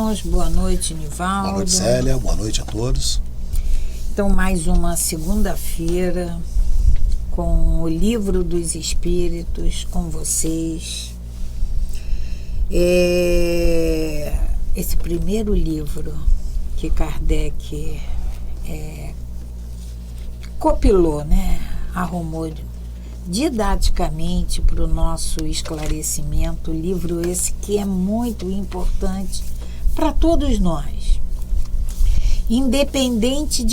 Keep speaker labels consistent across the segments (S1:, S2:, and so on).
S1: irmãos, boa noite, Nivaldo.
S2: Boa noite, Célia, boa noite a todos.
S1: Então, mais uma segunda-feira com o Livro dos Espíritos, com vocês. Esse primeiro livro que Kardec compilou, arrumou didaticamente para o nosso esclarecimento, livro esse que é muito importante para todos nós, independente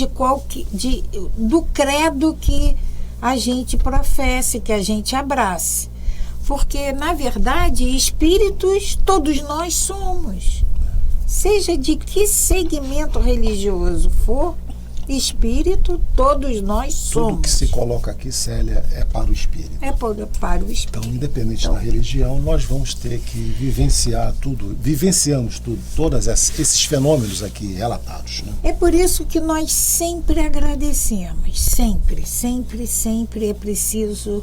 S1: do credo que a gente professe, que a gente abrace, porque na verdade espíritos todos nós somos, seja de que segmento religioso for, espírito todos nós somos.
S2: Tudo que se coloca aqui, Célia, é para o espírito.
S1: É para o espírito.
S2: Então, independente da religião, nós vamos ter que vivenciamos tudo, todos esses fenômenos aqui relatados, né?
S1: É por isso que nós sempre agradecemos, sempre é preciso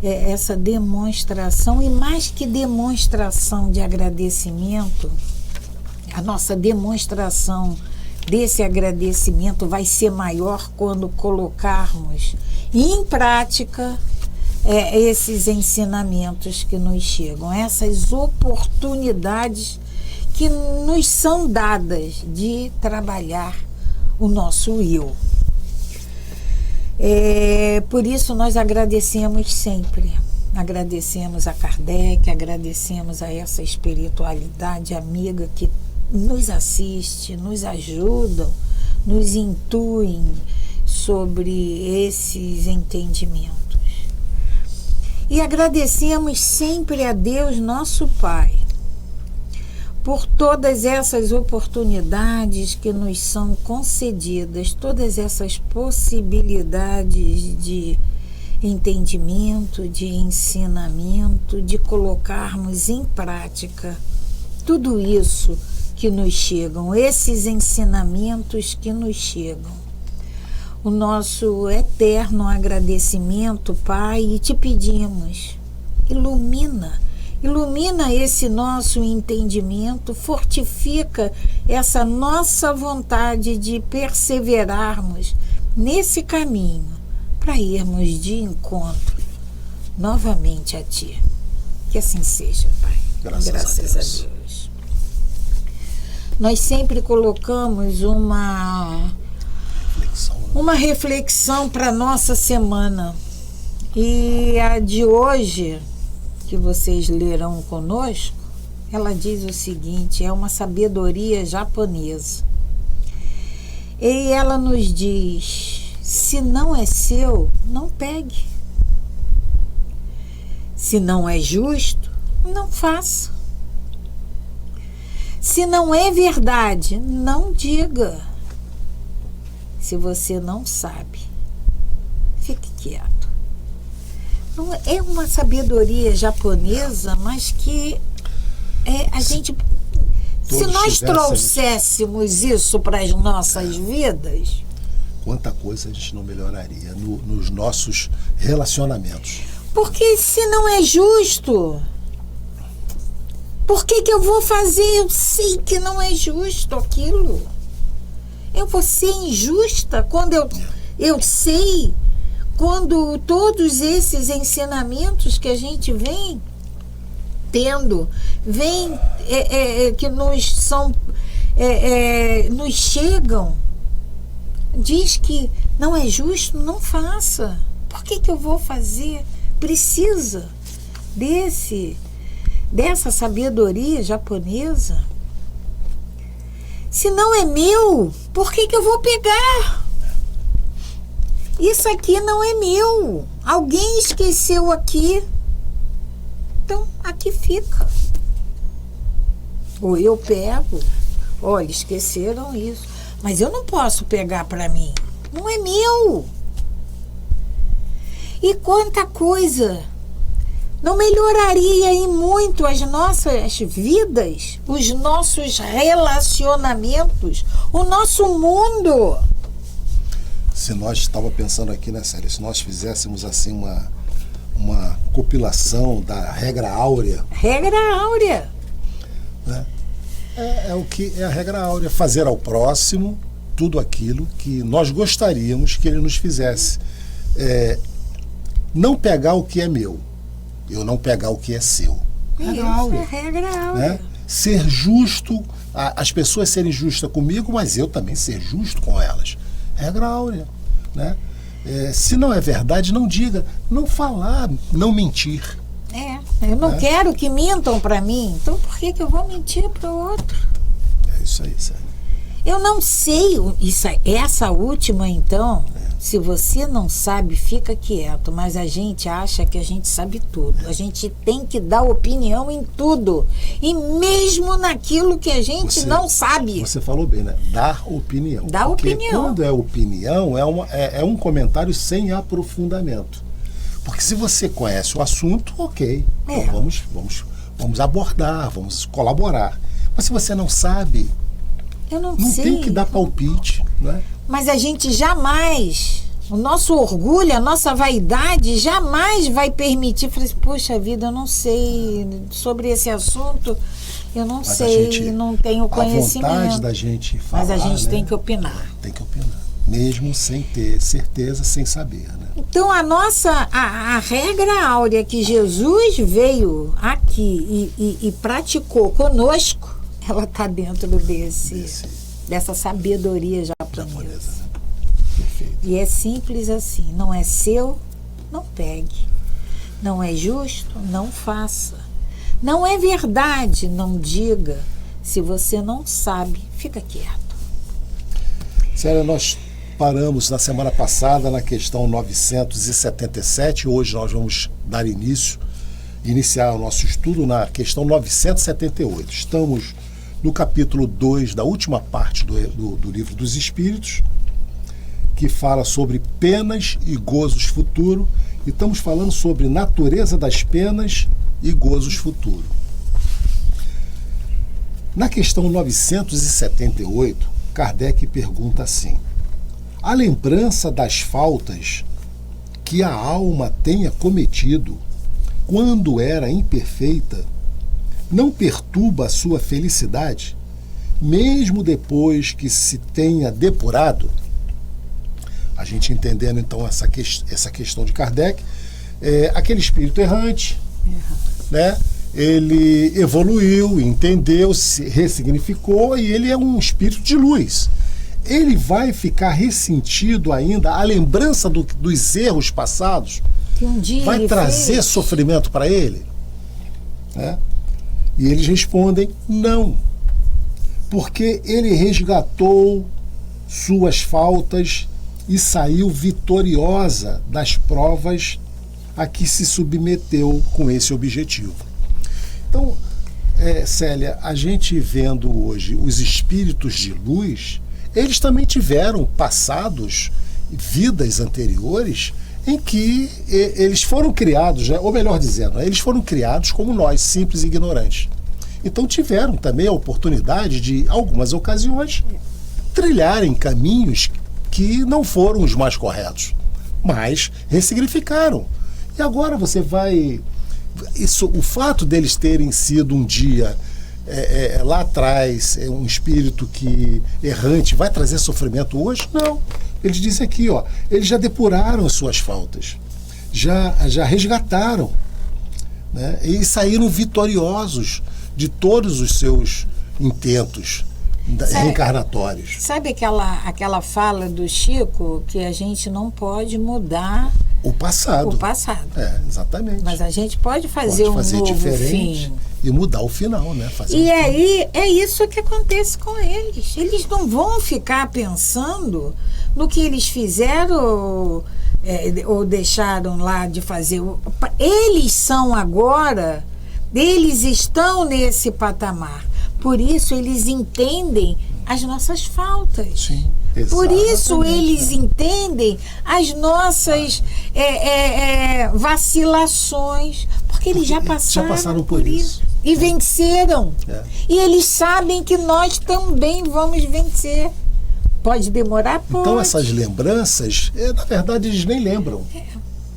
S1: essa demonstração, e mais que demonstração de agradecimento, a nossa demonstração desse agradecimento vai ser maior quando colocarmos em prática esses ensinamentos que nos chegam, essas oportunidades que nos são dadas de trabalhar o nosso eu. Por isso nós agradecemos sempre, agradecemos a Kardec, agradecemos a essa espiritualidade amiga que nos assiste, nos ajudam, nos intuem sobre esses entendimentos. E agradecemos sempre a Deus, nosso Pai, por todas essas oportunidades que nos são concedidas, todas essas possibilidades de entendimento, de ensinamento, de colocarmos em prática tudo isso que nos chegam, esses ensinamentos que nos chegam. O nosso eterno agradecimento, Pai, e te pedimos, ilumina esse nosso entendimento, fortifica essa nossa vontade de perseverarmos nesse caminho para irmos de encontro novamente a Ti. Que assim seja, Pai. Graças a Deus. Nós sempre colocamos uma reflexão para a nossa semana. E a de hoje, que vocês lerão conosco, ela diz o seguinte, é uma sabedoria japonesa. E ela nos diz, se não é seu, não pegue. Se não é justo, não faça. Se não é verdade, não diga. Se você não sabe, fique quieto. Não é uma sabedoria japonesa, mas que a gente... Se nós trouxéssemos isso para as nossas vidas...
S2: Quanta coisa a gente não melhoraria nos nossos relacionamentos.
S1: Porque se não é justo... Por que eu vou fazer? Eu sei que não é justo aquilo. Eu vou ser injusta quando eu sei, quando todos esses ensinamentos que a gente vem tendo, que nos chegam, diz que não é justo, não faça. Por que eu vou fazer? Precisa dessa sabedoria japonesa. Se não é meu, por que eu vou pegar? Isso aqui não é meu. Alguém esqueceu aqui. Então, aqui fica. Ou eu pego. Olha, esqueceram isso. Mas eu não posso pegar para mim. Não é meu. E quanta coisa não melhoraria em muito as nossas vidas, os nossos relacionamentos, o nosso mundo.
S2: Se nós estava pensando aqui, né, Célia, se nós fizéssemos assim uma compilação da regra áurea.
S1: Regra áurea.
S2: Né? É o que é a regra áurea, fazer ao próximo tudo aquilo que nós gostaríamos que ele nos fizesse. Não pegar o que é meu, eu não pegar o que é seu.
S1: Regra áurea. É regra áurea.
S2: Né? Ser justo, as pessoas serem justas comigo, mas eu também ser justo com elas. Regra áurea. Né? Se não é verdade, não diga. Não falar, não mentir.
S1: Eu não quero que mintam para mim, então por que eu vou mentir para o outro?
S2: É isso aí, sério.
S1: Eu não sei, essa última então, se você não sabe, fica quieto, mas a gente acha que a gente sabe tudo. A gente tem que dar opinião em tudo, e mesmo naquilo que a gente não sabe.
S2: Você falou bem, né? Dar opinião.
S1: Dar opinião.
S2: Quando é opinião, é um comentário sem aprofundamento. Porque se você conhece o assunto, ok, então vamos abordar, vamos colaborar. Mas se você não sabe... Não tem que dar palpite, né?
S1: Mas a gente jamais, o nosso orgulho, a nossa vaidade jamais vai permitir. Falei assim, poxa vida, eu não sei sobre esse assunto, eu não sei, não tenho conhecimento.
S2: A vontade da gente falar,
S1: mas a gente, né, tem que opinar.
S2: Tem que opinar, mesmo sem ter certeza, sem saber, né?
S1: Então a regra áurea que Jesus veio aqui e praticou conosco, ela está dentro dessa sabedoria japonesa.
S2: Né? Perfeito.
S1: E é simples assim, não é seu, não pegue. Não é justo, não faça. Não é verdade, não diga. Se você não sabe, fica quieto.
S2: Célia, nós paramos na semana passada na questão 977, hoje nós vamos dar iniciar o nosso estudo na questão 978. Estamos no capítulo 2 da última parte do Livro dos Espíritos, que fala sobre penas e gozos futuros, e estamos falando sobre natureza das penas e gozos futuros. Na questão 978, Kardec pergunta assim: a lembrança das faltas que a alma tenha cometido quando era imperfeita não perturba a sua felicidade, mesmo depois que se tenha depurado? A gente entendendo então essa questão de Kardec, aquele espírito errante, né? Ele evoluiu, entendeu, se ressignificou, e ele é um espírito de luz. Ele vai ficar ressentido ainda, a lembrança dos erros passados
S1: que um dia
S2: vai trazer sofrimento para ele? Né? E eles respondem não, porque ele resgatou suas faltas e saiu vitoriosa das provas a que se submeteu com esse objetivo. Então, Célia, a gente vendo hoje os espíritos de luz, eles também tiveram passados, vidas anteriores, em que eles foram criados, né? Ou melhor dizendo, eles foram criados como nós, simples e ignorantes. Então tiveram também a oportunidade de, algumas ocasiões, trilharem caminhos que não foram os mais corretos, mas ressignificaram. E agora você vai... o fato deles terem sido um dia, lá atrás, um espírito errante, vai trazer sofrimento hoje? Não. Eles dizem aqui, eles já depuraram as suas faltas, já resgataram, né? E saíram vitoriosos de todos os seus intentos reencarnatórios.
S1: Sabe aquela fala do Chico que a gente não pode mudar
S2: o passado?
S1: O passado.
S2: Exatamente.
S1: Mas a gente pode fazer um novo
S2: diferente
S1: fim.
S2: E mudar o final, né?
S1: E aí é isso que acontece com eles. Eles não vão ficar pensando no que eles fizeram ou deixaram lá de fazer. Eles são agora, eles estão nesse patamar. Por isso eles entendem as nossas faltas.
S2: Sim,
S1: por isso eles entendem as nossas vacilações. Porque eles já passaram
S2: por isso.
S1: E venceram. E eles sabem que nós também vamos vencer. Pode demorar, pode.
S2: Então essas lembranças, na verdade, eles nem lembram.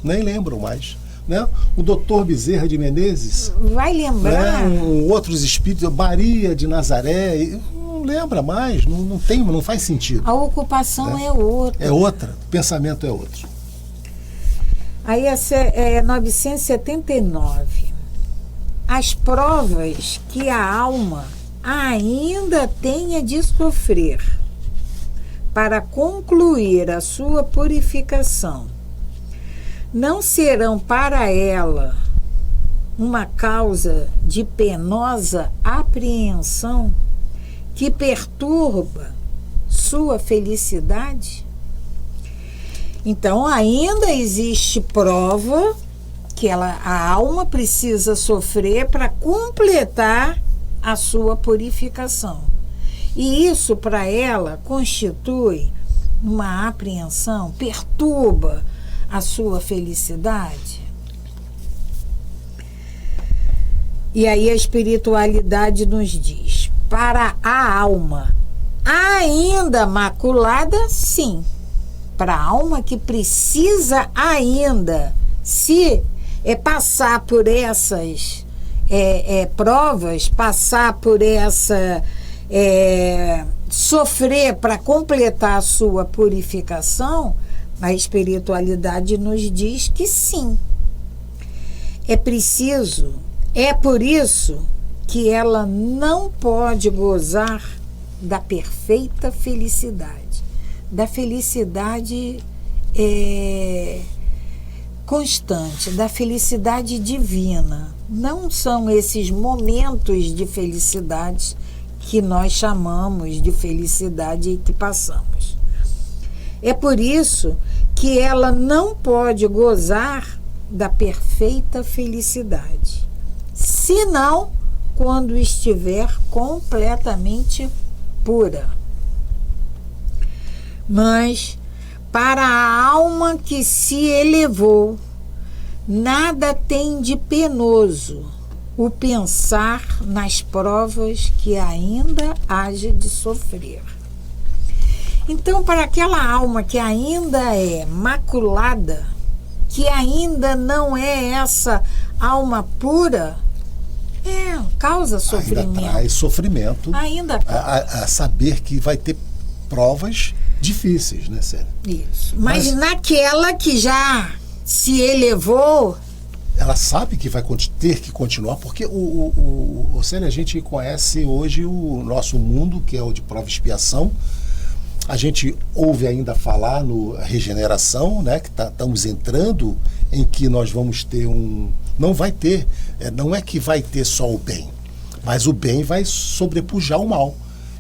S2: Nem lembram mais. né? O doutor Bezerra de Menezes,
S1: vai lembrar,
S2: né? Outros espíritos, Maria de Nazaré, não lembra mais, não faz sentido.
S1: A ocupação é outra.
S2: É outra, o pensamento é outro.
S1: Aí essa é 979. As provas que a alma ainda tenha de sofrer para concluir a sua purificação não serão para ela uma causa de penosa apreensão que perturba sua felicidade? Então, ainda existe prova que a alma precisa sofrer para completar a sua purificação. E isso, para ela, constitui uma apreensão, perturba a sua felicidade. E aí a espiritualidade nos diz: para a alma ainda maculada, sim. Para a alma que precisa ainda se passar por essas provas, passar por essa sofrer para completar a sua purificação, a espiritualidade nos diz que sim. É preciso, é por isso que ela não pode gozar da perfeita felicidade, da felicidade constante, da felicidade divina. Não são esses momentos de felicidade que nós chamamos de felicidade e que passamos. É por isso que ela não pode gozar da perfeita felicidade, senão quando estiver completamente pura. Mas para a alma que se elevou, nada tem de penoso o pensar nas provas que ainda haja de sofrer. Então, para aquela alma que ainda é maculada, que ainda não é essa alma pura, causa sofrimento.
S2: Ainda traz sofrimento.
S1: Ainda
S2: a saber que vai ter provas difíceis, né, Célia?
S1: Isso. Mas naquela que já se elevou,
S2: ela sabe que vai ter que continuar, porque Célia, a gente conhece hoje o nosso mundo, que é o de prova e expiação. A gente ouve ainda falar no regeneração, né, que estamos entrando em que nós vamos ter não vai ter, não é que vai ter só o bem, mas o bem vai sobrepujar o mal.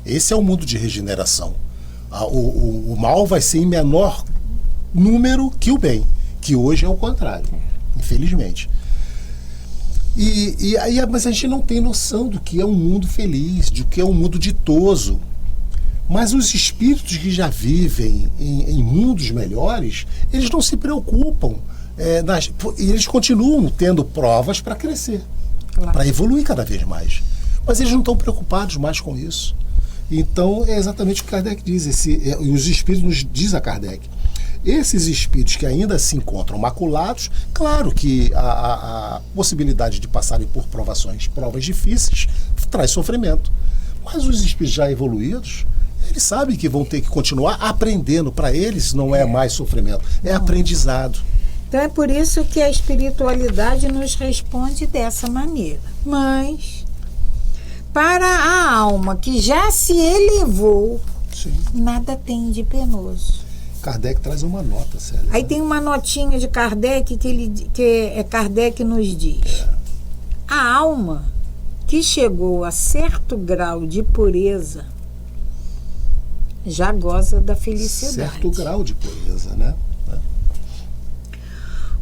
S2: Esse é o mundo de regeneração. O mal vai ser em menor número que o bem, que hoje é o contrário, infelizmente. Mas a gente não tem noção do que é um mundo feliz, do que é um mundo ditoso. Mas os espíritos que já vivem em mundos melhores, eles não se preocupam. Eles continuam tendo provas para crescer, claro, para evoluir cada vez mais. Mas eles não estão preocupados mais com isso. Então, é exatamente o que Kardec diz. E os espíritos nos diz a Kardec. Esses espíritos que ainda se encontram maculados, claro que a possibilidade de passarem por provas difíceis traz sofrimento. Mas os espíritos já evoluídos, eles sabem que vão ter que continuar aprendendo. Para eles não é mais sofrimento, é aprendizado.
S1: Então é por isso que a espiritualidade nos responde dessa maneira. Mas para a alma que já se elevou, sim, nada tem de penoso.
S2: Kardec traz uma nota, Célia.
S1: Aí tem uma notinha de Kardec que Kardec nos diz: a alma que chegou a certo grau de pureza já goza da felicidade.
S2: Certo grau de pureza, né?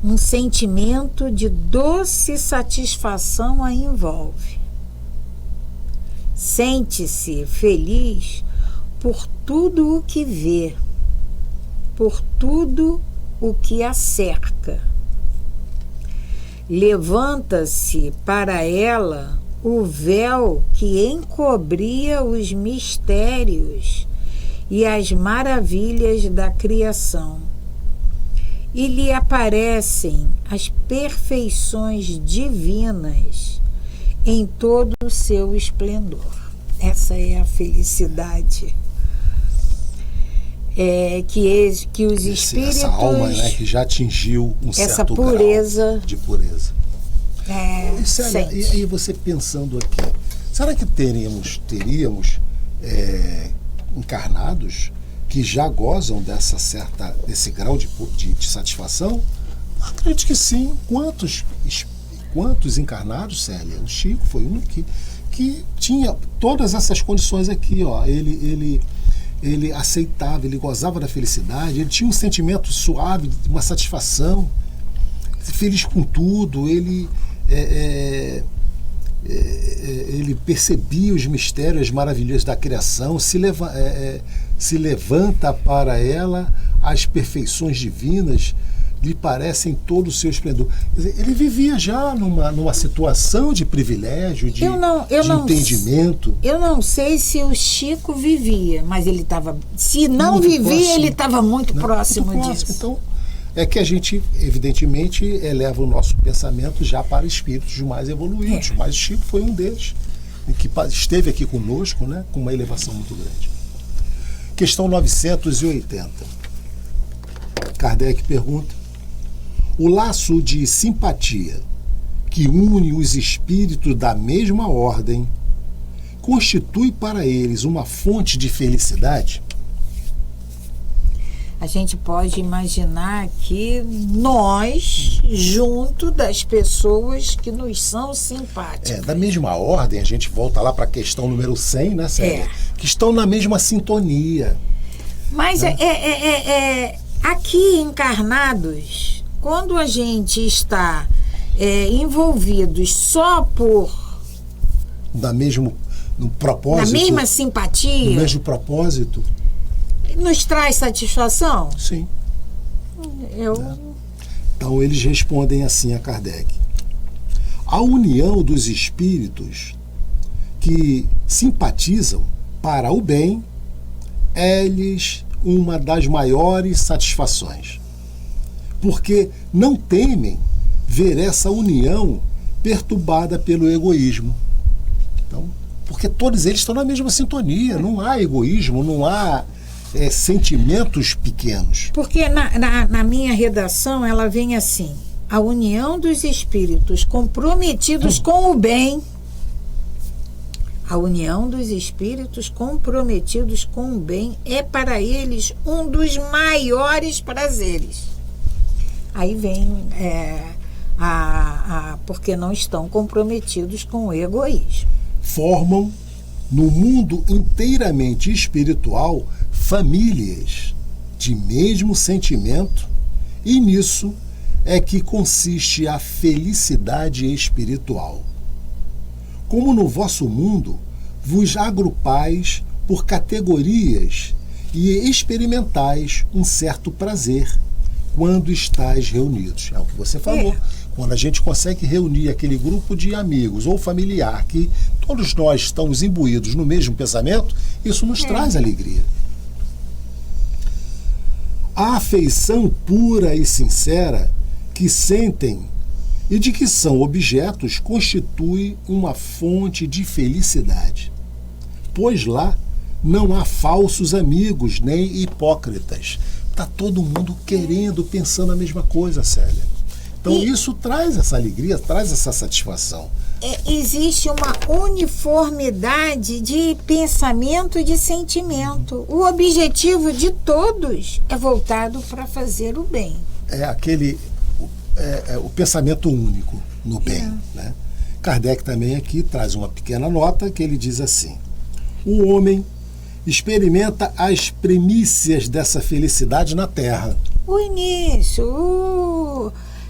S1: Um sentimento de doce satisfação a envolve. Sente-se feliz por tudo o que vê, por tudo o que a cerca. Levanta-se para ela o véu que encobria os mistérios e as maravilhas da criação, e lhe aparecem as perfeições divinas em todo o seu esplendor. Essa é a felicidade. Que os espíritos...
S2: Essa alma, né, que já atingiu um certo
S1: pureza,
S2: grau de pureza. E você pensando aqui, será que teríamos encarnados que já gozam desse grau de satisfação? Acredito que sim. Quantos encarnados, Célia? O Chico foi um que tinha todas essas condições aqui, ó. Ele aceitava, ele gozava da felicidade, ele tinha um sentimento suave, uma satisfação, feliz com tudo, ele percebia os mistérios maravilhosos da criação, se levanta para ela, as perfeições divinas lhe parecem todo o seu esplendor. Quer dizer, ele vivia já numa situação de privilégio, de entendimento.
S1: Eu não sei se o Chico vivia, mas ele estava... Se não muito vivia, próximo, ele estava muito próximo disso.
S2: Então, é que a gente, evidentemente, eleva o nosso pensamento já para espíritos mais evoluídos. Mas o Chico foi um deles, que esteve aqui conosco, né, com uma elevação muito grande. Questão 980. Kardec pergunta: o laço de simpatia que une os espíritos da mesma ordem constitui para eles uma fonte de felicidade?
S1: A gente pode imaginar que nós, junto das pessoas que nos são simpáticas.
S2: Da mesma ordem, a gente volta lá para a questão número 100, né, Célia? Que estão na mesma sintonia.
S1: Mas aqui encarnados, quando a gente está envolvidos só
S2: no propósito,
S1: na mesma simpatia,
S2: no mesmo propósito,
S1: nos traz satisfação?
S2: Sim. Então eles respondem assim a Kardec: a união dos espíritos que simpatizam para o bem é-lhes uma das maiores satisfações, porque não temem ver essa união perturbada pelo egoísmo. Então, porque todos eles estão na mesma sintonia, não há egoísmo, não há sentimentos pequenos.
S1: Porque na minha redação ela vem assim: a união dos espíritos comprometidos com o bem. A união dos espíritos comprometidos com o bem é para eles um dos maiores prazeres. Aí vem porque não estão comprometidos com o egoísmo.
S2: Formam no mundo inteiramente espiritual famílias de mesmo sentimento, e nisso é que consiste a felicidade espiritual. Como no vosso mundo vos agrupais por categorias e experimentais um certo prazer quando estáis reunidos. É o que você falou. Quando a gente consegue reunir aquele grupo de amigos ou familiar que todos nós estamos imbuídos no mesmo pensamento, isso nos traz alegria. A afeição pura e sincera que sentem e de que são objetos constitui uma fonte de felicidade, pois lá não há falsos amigos nem hipócritas. Está todo mundo querendo, pensando a mesma coisa, Célia. Então isso traz essa alegria, traz essa satisfação.
S1: Existe uma uniformidade de pensamento e de sentimento. O objetivo de todos é voltado para fazer o bem.
S2: O pensamento único no bem. Né? Kardec também aqui traz uma pequena nota que ele diz assim: o homem experimenta as primícias dessa felicidade na Terra.
S1: O início,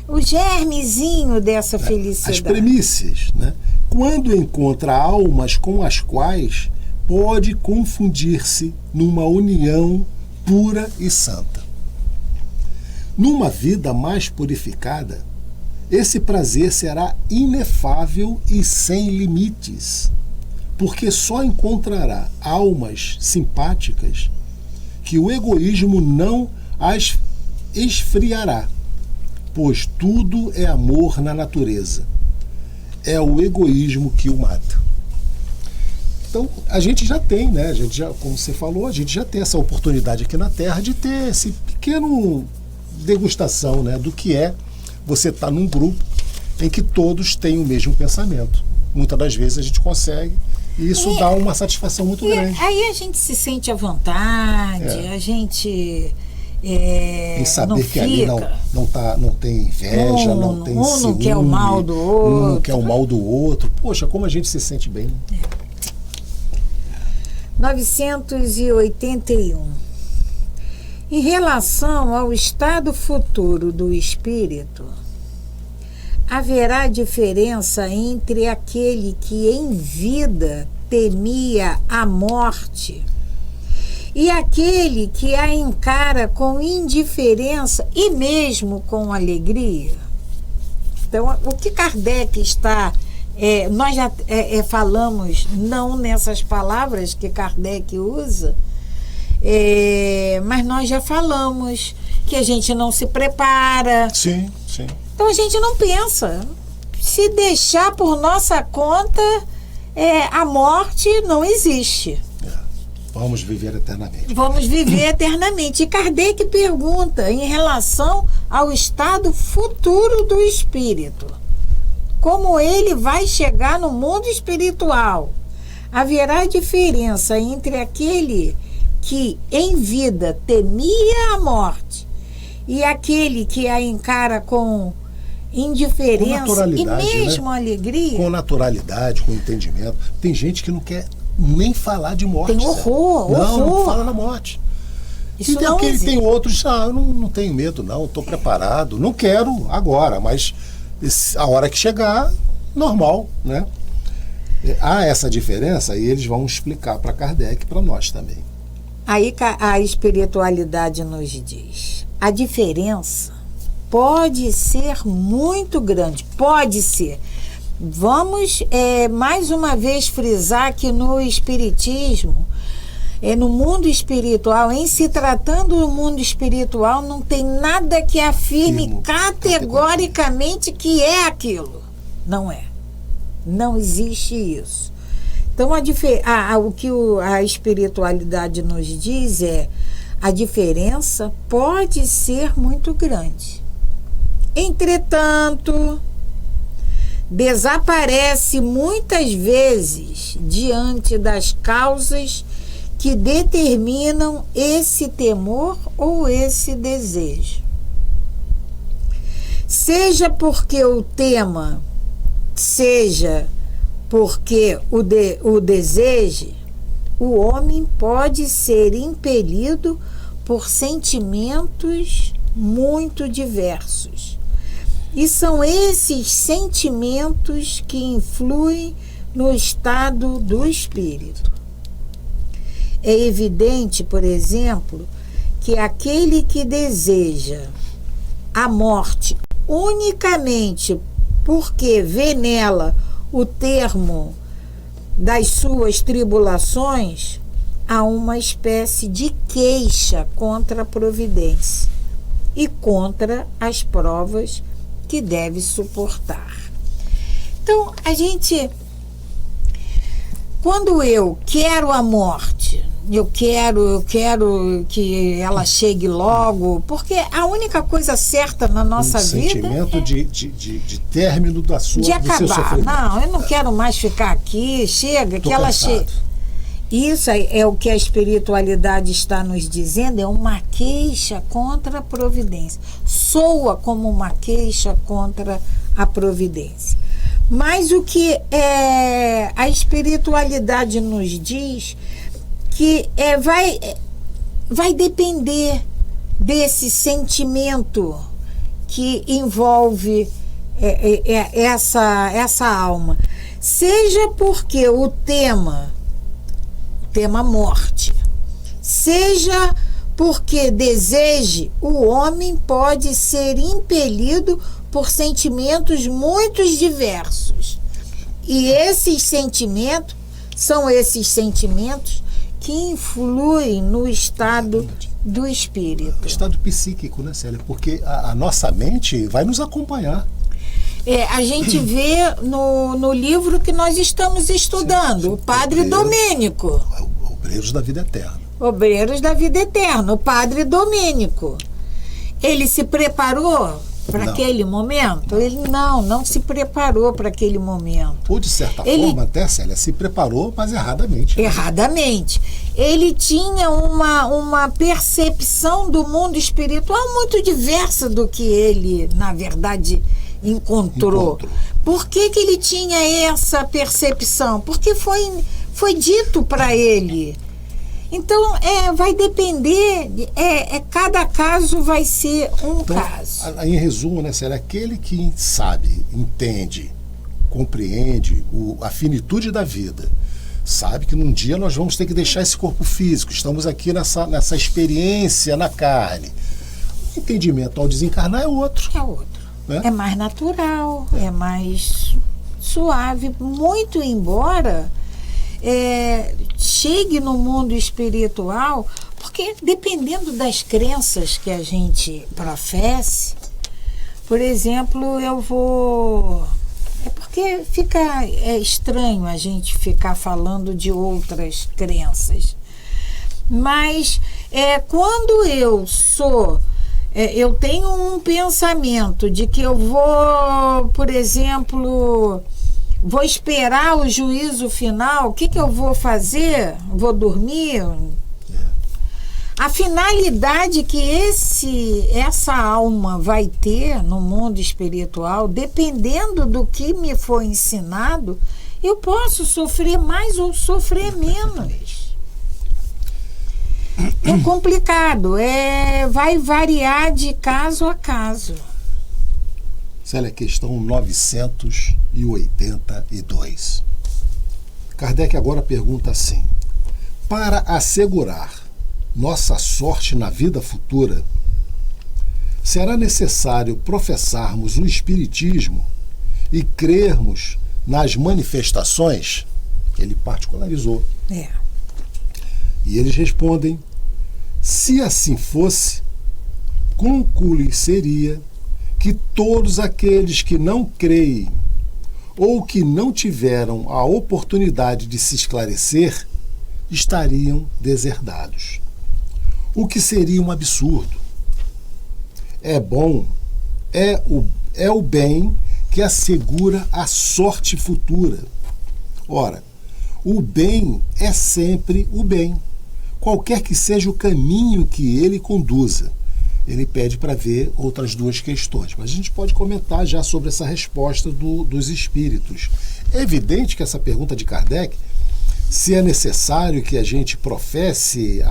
S1: o germezinho dessa felicidade.
S2: As primícias, né? Quando encontra almas com as quais pode confundir-se numa união pura e santa. Numa vida mais purificada, esse prazer será inefável e sem limites, porque só encontrará almas simpáticas que o egoísmo não as esfriará pois tudo é amor na natureza. É o egoísmo que o mata. Então, a gente já tem, né? A gente já, como você falou, a gente já tem essa oportunidade aqui na Terra de ter esse pequeno degustação, né, do que é você estar num grupo em que todos têm o mesmo pensamento. Muitas das vezes a gente consegue, e isso dá uma satisfação muito grande.
S1: Aí a gente se sente à vontade, a gente
S2: em saber que ali não tem inveja, não tem ciúme,
S1: não quer o mal do outro.
S2: Um não quer o mal do outro. Poxa, como a gente se sente bem.
S1: 981. Em relação ao estado futuro do espírito, haverá diferença entre aquele que em vida temia a morte e aquele que a encara com indiferença e mesmo com alegria? Então, o que Kardec está... nós já falamos, não nessas palavras que Kardec usa, mas nós já falamos que a gente não se prepara.
S2: Sim, sim.
S1: Então a gente não pensa. Se deixar por nossa conta, a morte não existe.
S2: Vamos viver eternamente.
S1: Vamos viver eternamente. E Kardec pergunta em relação ao estado futuro do espírito. Como ele vai chegar no mundo espiritual? Haverá diferença entre aquele que em vida temia a morte e aquele que a encara com indiferença e mesmo alegria?
S2: Com naturalidade, com entendimento. Tem gente que não quer nem falar de morte.
S1: Tem horror.
S2: Não fala na morte.
S1: Isso
S2: e
S1: não existe.
S2: Tem outros, eu não tenho medo não, estou preparado, não quero agora, mas a hora que chegar, normal, né? Há essa diferença e eles vão explicar para Kardec e para nós também.
S1: Aí a espiritualidade nos diz, a diferença pode ser muito grande, pode ser. Vamos mais uma vez frisar que no espiritismo, no mundo espiritual, em se tratando do mundo espiritual, não tem nada que afirme categoricamente que é aquilo. Não é. Não existe isso. Então, o que a espiritualidade nos diz a diferença pode ser muito grande. Entretanto, desaparece muitas vezes diante das causas que determinam esse temor ou esse desejo. Seja porque o tema, seja porque o deseje, o homem pode ser impelido por sentimentos muito diversos. E são esses sentimentos que influem no estado do espírito. É evidente, por exemplo, que aquele que deseja a morte unicamente porque vê nela o termo das suas tribulações, há uma espécie de queixa contra a providência e contra as provas que deve suportar. Então, quando eu quero a morte, eu quero que ela chegue logo, porque a única coisa certa na nossa vida
S2: sentimento de término da sua,
S1: de acabar.
S2: Do seu sofrimento.
S1: Não, eu não quero mais ficar aqui, chega, que ela chegue. Isso é o que a espiritualidade está nos dizendo, é uma queixa contra a providência. Soa como uma queixa contra a providência. Mas o que a espiritualidade nos diz que vai depender desse sentimento que envolve essa alma. Seja porque o tema morte, seja porque deseje, o homem pode ser impelido por sentimentos muito diversos. E esses sentimentos são esses sentimentos que influi no estado do espírito.
S2: O estado psíquico, né, Célia? Porque a nossa mente vai nos acompanhar.
S1: A gente vê no livro que nós estamos estudando, sim. O Padre Domênico.
S2: Obreiros da Vida Eterna.
S1: Obreiros da Vida Eterna, o Padre Domênico. Ele se preparou para aquele momento? Ele não se preparou para aquele momento.
S2: Ou de certa forma, até, Célia, se preparou, mas erradamente.
S1: Erradamente. Ele tinha uma percepção do mundo espiritual muito diversa do que ele, na verdade, encontrou. Por que ele tinha essa percepção? Porque foi dito para ele. Então, vai depender, cada caso vai ser um caso.
S2: Em resumo, né, Célia, aquele que sabe, entende, compreende a finitude da vida, sabe que num dia nós vamos ter que deixar esse corpo físico, estamos aqui nessa experiência na carne. O entendimento ao desencarnar é outro.
S1: É outro. Né? É mais natural, é mais suave, muito embora chegue no mundo espiritual, porque dependendo das crenças que a gente professe, por exemplo, é porque fica estranho a gente ficar falando de outras crenças. Mas quando eu tenho um pensamento de que eu vou, por exemplo, vou esperar o juízo final, o que eu vou fazer? Vou dormir? A finalidade que essa alma vai ter no mundo espiritual, dependendo do que me for ensinado, eu posso sofrer mais ou sofrer menos. É complicado, vai variar de caso a caso.
S2: Célia, questão 982. Kardec agora pergunta assim: para assegurar nossa sorte na vida futura, será necessário professarmos o Espiritismo e crermos nas manifestações? Ele particularizou. E eles respondem: se assim fosse, concluir seria que todos aqueles que não creem ou que não tiveram a oportunidade de se esclarecer estariam deserdados. O que seria um absurdo. É bom, é o bem que assegura a sorte futura. Ora, o bem é sempre o bem, qualquer que seja o caminho que ele conduza. Ele pede para ver outras duas questões, mas a gente pode comentar já sobre essa resposta dos espíritos. É evidente que essa pergunta de Kardec, se é necessário que a gente professe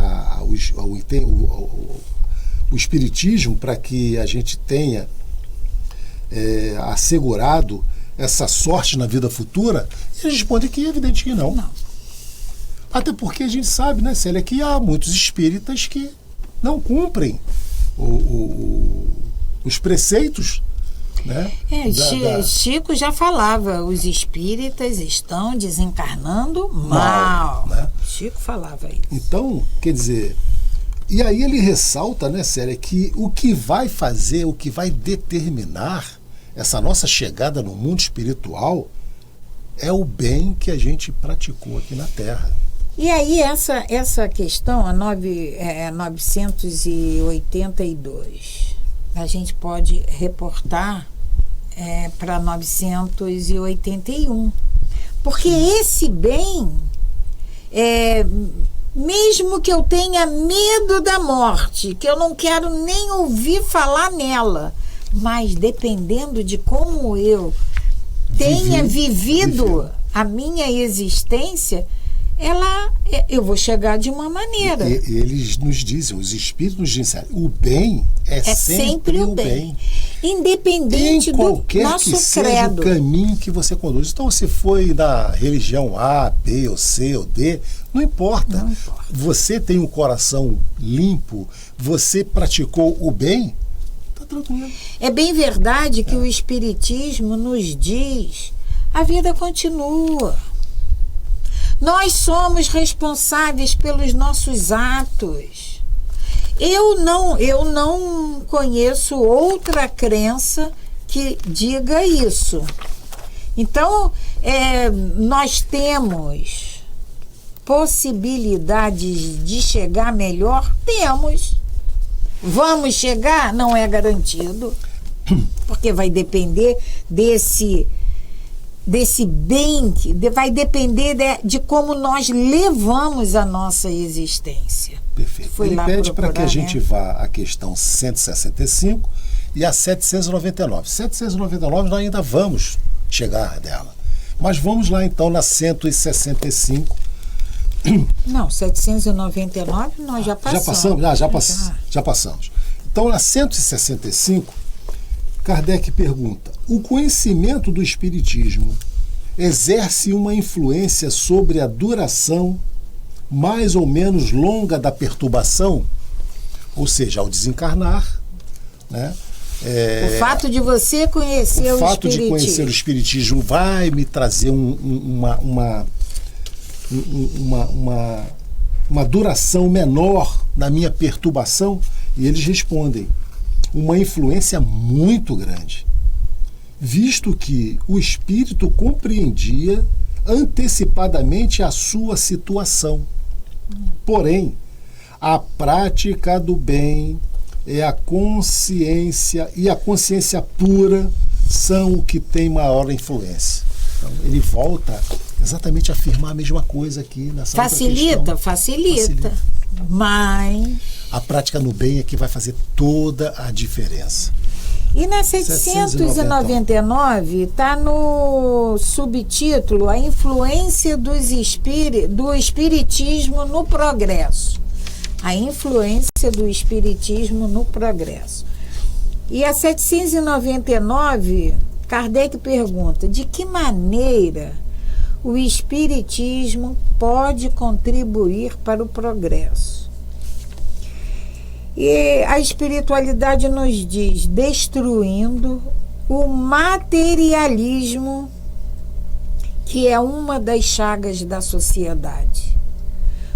S2: o espiritismo para que a gente tenha assegurado essa sorte na vida futura, e a gente responde que é evidente que não. Até porque a gente sabe, né, Célia, que há muitos espíritas que não cumprem os preceitos, né?
S1: Chico já falava, os espíritas estão desencarnando mal.
S2: Né?
S1: Chico falava isso.
S2: Então, quer dizer, e aí ele ressalta, né, Célia, que o que vai fazer, o que vai determinar essa nossa chegada no mundo espiritual é o bem que a gente praticou aqui na Terra.
S1: E aí essa questão, a 982, a gente pode reportar para 981. Porque esse bem, mesmo que eu tenha medo da morte, que eu não quero nem ouvir falar nela, mas dependendo de como eu tenha vivido a minha existência, eu vou chegar de uma maneira.
S2: Eles nos dizem, os espíritos nos dizem, o bem é sempre o bem.
S1: Independente do nosso credo. Qualquer que seja o caminho
S2: que você conduz. Então, se foi da religião A, B, ou C, ou D, não importa.
S1: Não importa.
S2: Você tem um coração limpo, você praticou o bem, está tranquilo.
S1: É bem verdade que o Espiritismo nos diz: a vida continua. Nós somos responsáveis pelos nossos atos. Eu não conheço outra crença que diga isso. Então, nós temos possibilidades de chegar melhor? Temos. Vamos chegar? Não é garantido, porque vai depender desse bem, vai depender de como nós levamos a nossa existência.
S2: Perfeito. Ele pede para que a gente vá à questão 165 e a 799. 799 nós ainda vamos chegar dela. Mas vamos lá então na 165.
S1: Não, 799 nós já passamos.
S2: Já passamos. Então na 165, Kardec pergunta: o conhecimento do Espiritismo exerce uma influência sobre a duração mais ou menos longa da perturbação? Ou seja, ao desencarnar, né?
S1: O fato de você conhecer o Espiritismo.
S2: O fato de conhecer o Espiritismo vai me trazer uma duração menor na minha perturbação? E eles respondem: uma influência muito grande, visto que o espírito compreendia antecipadamente a sua situação. Porém, a prática do bem e a consciência pura são o que tem maior influência. Então, ele volta exatamente a afirmar a mesma coisa aqui nessa
S1: facilita. Mas
S2: a prática no bem é que vai fazer toda a diferença.
S1: E na 799 está no subtítulo a influência do Espiritismo no progresso. A influência do Espiritismo no progresso. E a 799, Kardec pergunta: de que maneira o Espiritismo pode contribuir para o progresso? E a espiritualidade nos diz: destruindo o materialismo, que é uma das chagas da sociedade.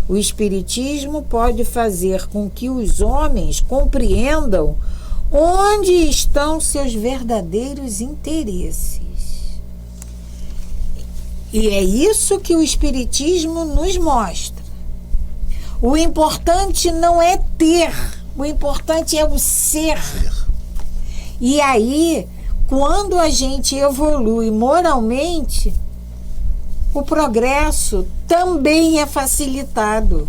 S1: O Espiritismo pode fazer com que os homens compreendam onde estão seus verdadeiros interesses. E é isso que o Espiritismo nos mostra. O importante não é ter, o importante é o ser. E aí, quando a gente evolui moralmente, o progresso também é facilitado.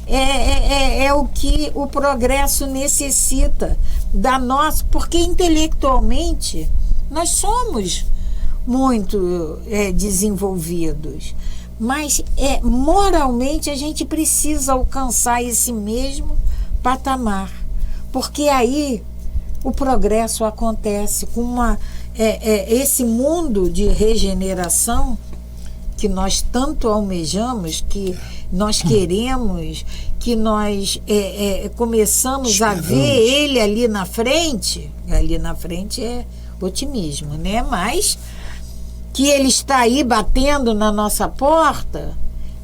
S1: É o que o progresso necessita da nossa, porque intelectualmente nós somos muito desenvolvidos, mas moralmente a gente precisa alcançar esse mesmo patamar, porque aí o progresso acontece com esse mundo de regeneração que nós tanto almejamos, que nós queremos, que nós começamos a ver ele ali na frente. Ali na frente é otimismo, né? Mas que ele está aí batendo na nossa porta.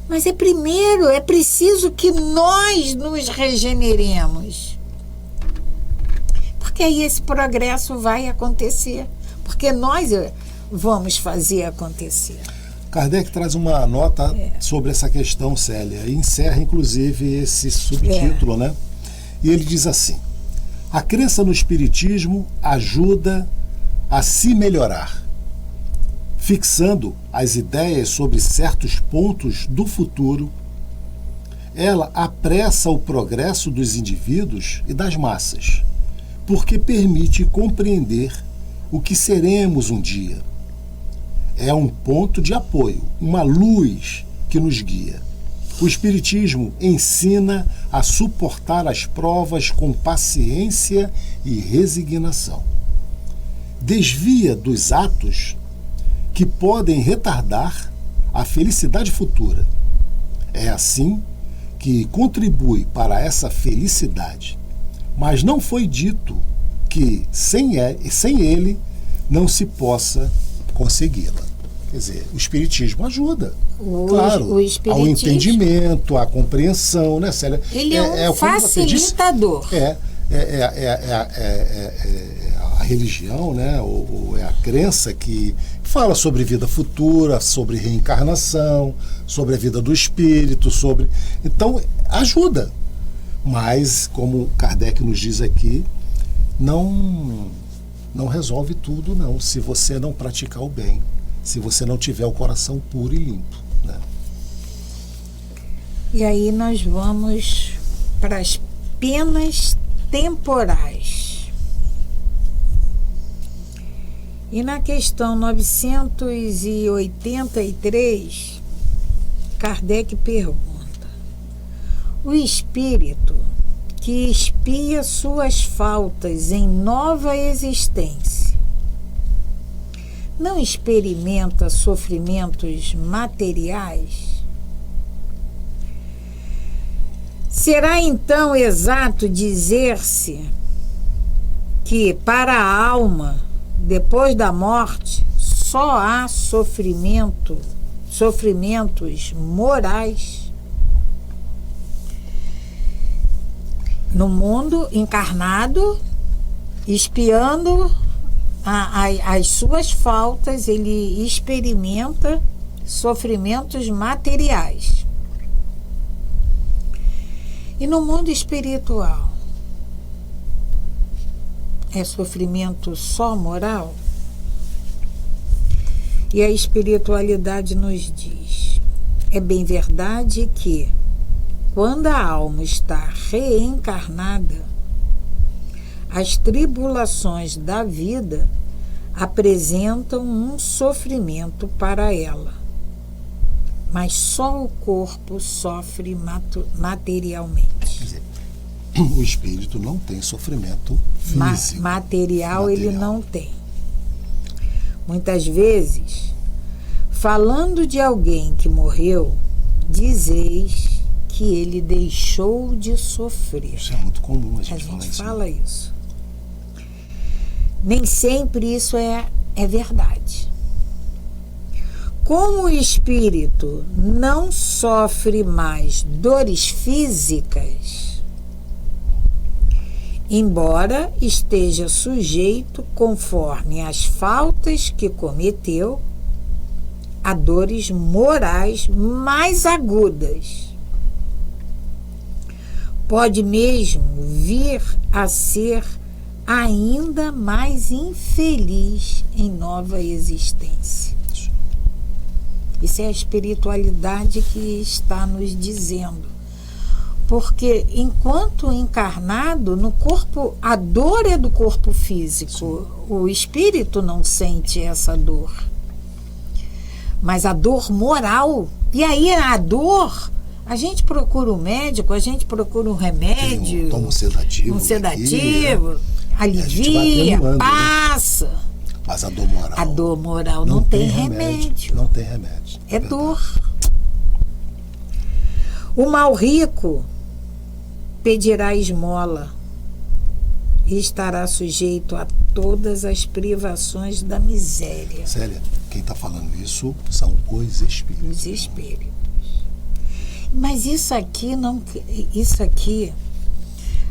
S1: Mas primeiro é preciso que nós nos regeneremos, porque aí esse progresso vai acontecer, porque nós vamos fazer acontecer.
S2: Kardec traz uma nota sobre essa questão, Célia, e encerra inclusive esse subtítulo, né? E ele diz assim: a crença no Espiritismo ajuda a se melhorar, fixando as ideias sobre certos pontos do futuro. Ela apressa o progresso dos indivíduos e das massas, porque permite compreender o que seremos um dia. É um ponto de apoio, uma luz que nos guia. O Espiritismo ensina a suportar as provas com paciência e resignação. Desvia dos atos que podem retardar a felicidade futura. É assim que contribui para essa felicidade. Mas não foi dito que sem ele não se possa consegui-la. Quer dizer, o espiritismo ajuda.
S1: O
S2: Claro,
S1: espiritismo,
S2: ao entendimento, à compreensão, né, Célia?
S1: ele é um
S2: como você disse,
S1: facilitador.
S2: a religião, né, ou é a crença que fala sobre vida futura, sobre reencarnação, sobre a vida do espírito, sobre... Então, ajuda. Mas, como Kardec nos diz aqui, não resolve tudo, não, se você não praticar o bem, se você não tiver o coração puro e limpo, né?
S1: E aí nós vamos para as penas temporais. E na questão 983, Kardec pergunta: o espírito que expia suas faltas em nova existência não experimenta sofrimentos materiais? Será então exato dizer-se que para a alma, depois da morte, só há sofrimentos morais? No mundo encarnado, expiando as suas faltas, ele experimenta sofrimentos materiais. E no mundo espiritual, é sofrimento só moral? E a espiritualidade nos diz: é bem verdade que, quando a alma está reencarnada, as tribulações da vida apresentam um sofrimento para ela, mas só o corpo sofre materialmente.
S2: Quer dizer, o espírito não tem sofrimento físico.
S1: Material ele não tem. Muitas vezes, falando de alguém que morreu, dizeis que ele deixou de sofrer.
S2: Isso é muito comum a gente
S1: fala isso. Nem sempre isso é verdade. Como o espírito não sofre mais dores físicas, embora esteja sujeito, conforme as faltas que cometeu, a dores morais mais agudas, pode mesmo vir a ser ainda mais infeliz em nova existência. Isso é a espiritualidade que está nos dizendo. Porque enquanto encarnado, no corpo, a dor é do corpo físico. Sim. O espírito não sente essa dor. Mas a dor moral. E aí a dor, a gente procura um médico, a gente procura um remédio.
S2: Toma um sedativo.
S1: Um sedativo, alivia, passa.
S2: Né? Mas a dor moral.
S1: A dor moral não tem remédio.
S2: Não tem remédio.
S1: É dor. O mal rico pedirá esmola e estará sujeito a todas as privações da miséria.
S2: Célia, quem está falando isso são os espíritos.
S1: Os espíritos. Mas isso aqui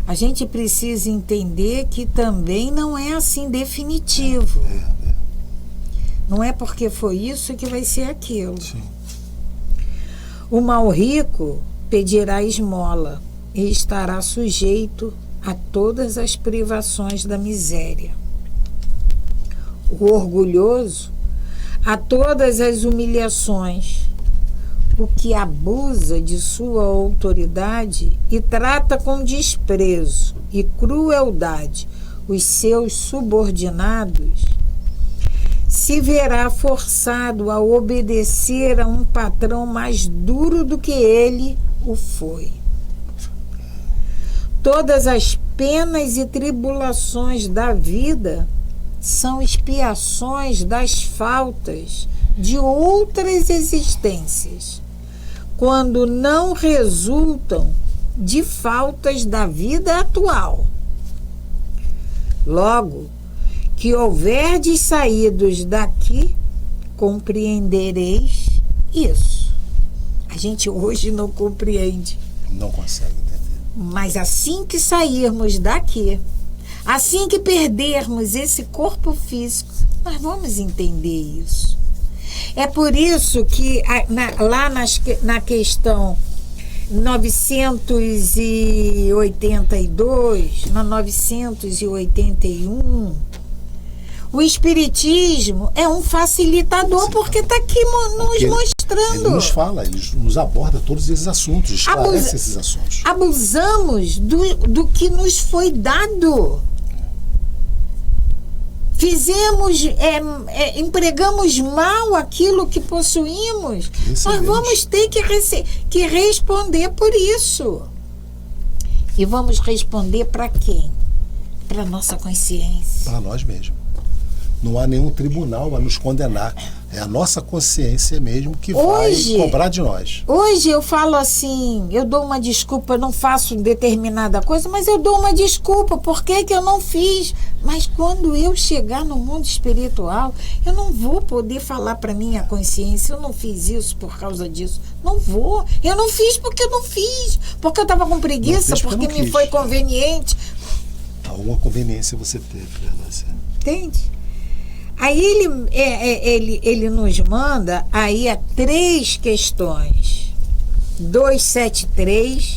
S1: a gente precisa entender que também não é assim definitivo. Não é porque foi isso que vai ser aquilo.
S2: Sim.
S1: O mal rico pedirá esmola e estará sujeito a todas as privações da miséria. O orgulhoso a todas as humilhações. O que abusa de sua autoridade e trata com desprezo e crueldade os seus subordinados, se verá forçado a obedecer a um patrão mais duro do que ele o foi. Todas as penas e tribulações da vida são expiações das faltas de outras existências, quando não resultam de faltas da vida atual. Logo que houverdes saídos daqui, compreendereis isso. A gente hoje não compreende.
S2: Não consegue entender.
S1: Mas assim que sairmos daqui, assim que perdermos esse corpo físico, nós vamos entender isso. É por isso que lá na questão 982, na 981, o Espiritismo é um facilitador, porque está aqui nos mostrando.
S2: Ele nos fala, ele nos aborda todos esses assuntos, esclarece esses assuntos.
S1: Abusamos do que nos foi dado. Empregamos mal aquilo que possuímos. Nós vamos ter que responder por isso. E vamos responder para quem? Para a nossa consciência.
S2: Para nós mesmos. Não há nenhum tribunal a nos condenar. É a nossa consciência mesmo que vai cobrar de nós.
S1: Hoje eu falo assim, eu dou uma desculpa, não faço determinada coisa, mas eu dou uma desculpa, por que eu não fiz? Mas quando eu chegar no mundo espiritual, eu não vou poder falar para minha consciência, eu não fiz isso por causa disso. Não vou. Eu não fiz porque eu não fiz. Porque eu estava com preguiça, porque me foi conveniente.
S2: Alguma conveniência você teve, verdade?
S1: Entende? Aí ele nos manda aí 3 questões. 273,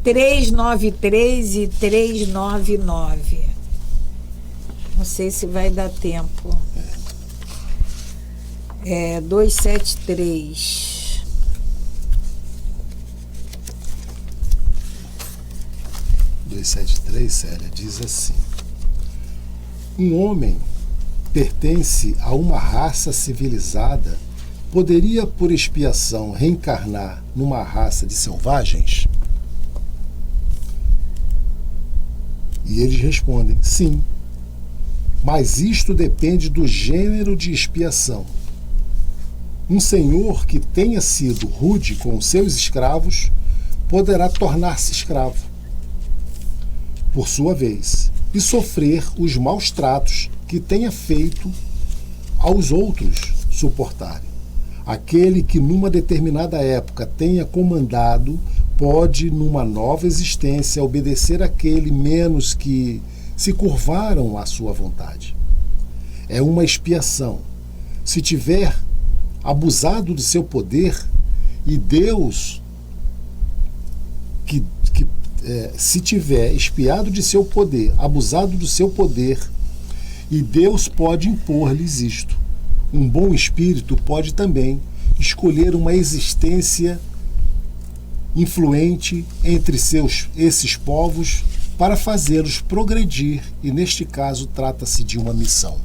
S1: 393 e 399. Não sei se vai dar tempo. 273.
S2: Célia, diz assim: um homem pertence a uma raça civilizada, poderia, por expiação, reencarnar numa raça de selvagens? E eles respondem, sim. Mas isto depende do gênero de expiação. Um senhor que tenha sido rude com os seus escravos poderá tornar-se escravo, por sua vez, e sofrer os maus tratos que tenha feito aos outros suportarem. Aquele que numa determinada época tenha comandado pode, numa nova existência, obedecer àquele menos que se curvaram à sua vontade. É uma expiação. Se tiver abusado de seu poder, e Deus se tiver expiado de seu poder, abusado do seu poder, e Deus pode impor-lhes isto. Um bom espírito pode também escolher uma existência influente entre esses povos para fazê-los progredir, e neste caso trata-se de uma missão.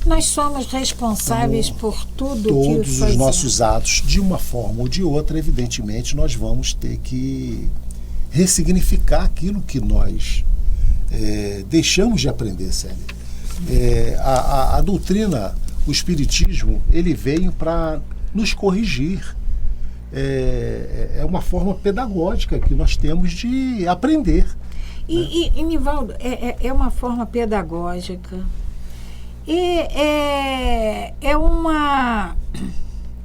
S1: Nós somos responsáveis por tudo que fazemos.
S2: Todos os nossos atos, de uma forma ou de outra, evidentemente, nós vamos ter que ressignificar aquilo que nós deixamos de aprender, Célia. A doutrina, o Espiritismo, ele veio para nos corrigir. É uma forma pedagógica que nós temos de aprender.
S1: E Nivaldo, é uma forma pedagógica.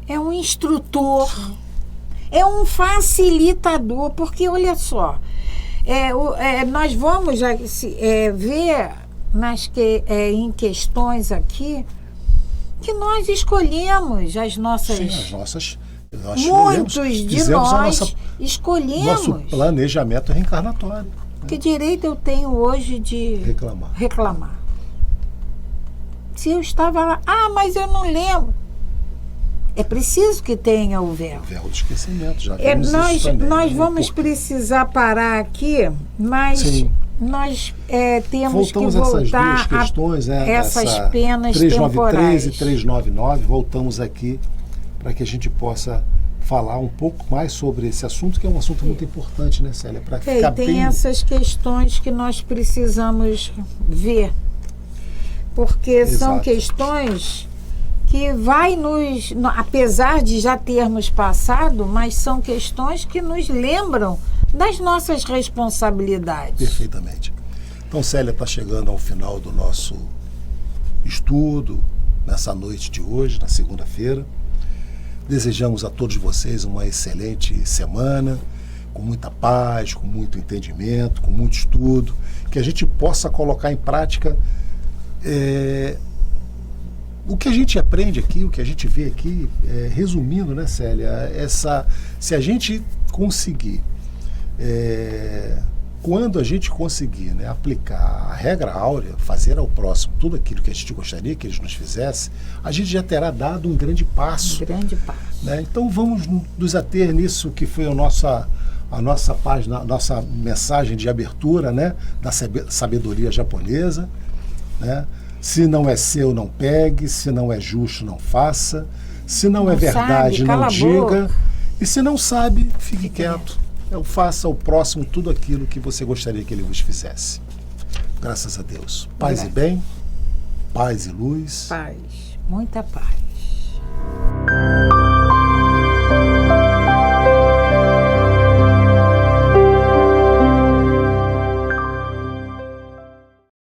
S1: É um instrutor, é um facilitador, porque olha só, nós vamos ver em questões aqui que nós escolhemos as nossas.
S2: Sim, as nossas.
S1: Muitos de nós escolhemos.
S2: Nosso planejamento reencarnatório.
S1: Que direito eu tenho hoje de reclamar? Se eu estava lá, mas eu não lembro. É preciso que tenha o véu.
S2: O véu do esquecimento, já
S1: nós vamos precisar parar aqui, mas
S2: sim,
S1: nós temos
S2: voltamos
S1: que voltar
S2: essas duas questões,
S1: essas penas
S2: 393
S1: temporais.
S2: e 399, voltamos aqui para que a gente possa falar um pouco mais sobre esse assunto, que é um assunto muito importante, né, Célia? Para ficar
S1: tem essas questões que nós precisamos ver. Porque
S2: Exato.
S1: São questões que apesar de já termos passado, mas são questões que nos lembram das nossas responsabilidades.
S2: Perfeitamente. Então, Célia, está chegando ao final do nosso estudo, nessa noite de hoje, na segunda-feira. Desejamos a todos vocês uma excelente semana, com muita paz, com muito entendimento, com muito estudo, que a gente possa colocar em prática o que a gente aprende aqui, o que a gente vê aqui. Resumindo, né, Célia, se a gente conseguir, quando a gente conseguir, né, aplicar a regra áurea, fazer ao próximo tudo aquilo que a gente gostaria que eles nos fizessem, a gente já terá dado um grande passo. Né? Então vamos nos ater nisso que foi a nossa página, a nossa mensagem de abertura, né, da sabedoria japonesa, né? Se não é seu, não pegue. Se não é justo, não faça. Se não é verdade, não diga. E se não sabe, fique quieto. Faça ao próximo tudo aquilo que você gostaria que ele vos fizesse. Graças a Deus. Paz e bem, paz e luz.
S1: Paz, muita paz.